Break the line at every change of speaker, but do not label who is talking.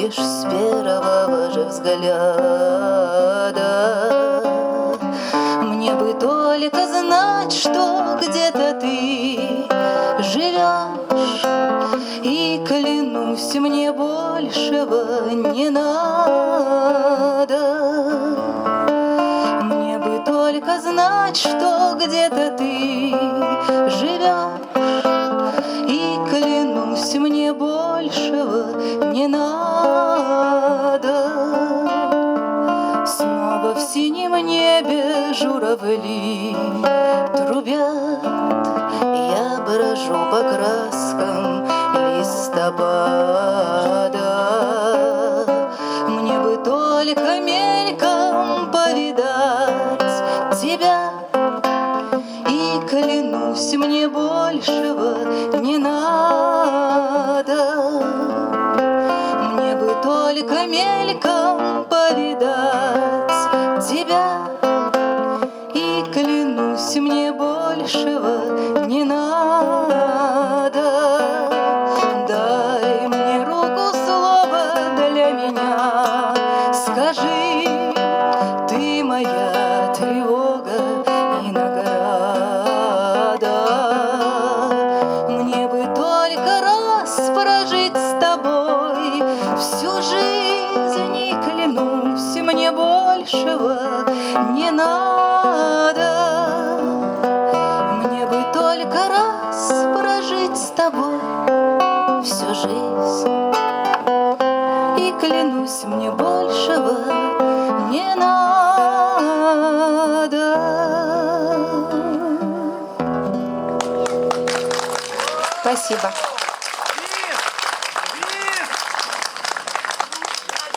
полюбишь с первого же взгляда. Мне бы только знать, что где-то ты живешь, и клянусь, мне большего не надо. Мне бы только знать, что где-то ты живешь, и клянусь, мне большего не надо. Снова в синем небе журавли трубят, я брожу по краскам листопада. Мне бы только мельком повидать тебя, и клянусь, мне большего не надо. Мне бы только мельком повидать тебя, и клянусь, мне большего не надо. Дай мне руку, слово для меня, скажи, ты моя тревога и награда. Мне бы только раз прожить с тобой всю жизнь, и клянусь, мне большего не надо. Мне бы только раз прожить с тобой всю жизнь, и клянусь, мне большего не надо.
Спасибо.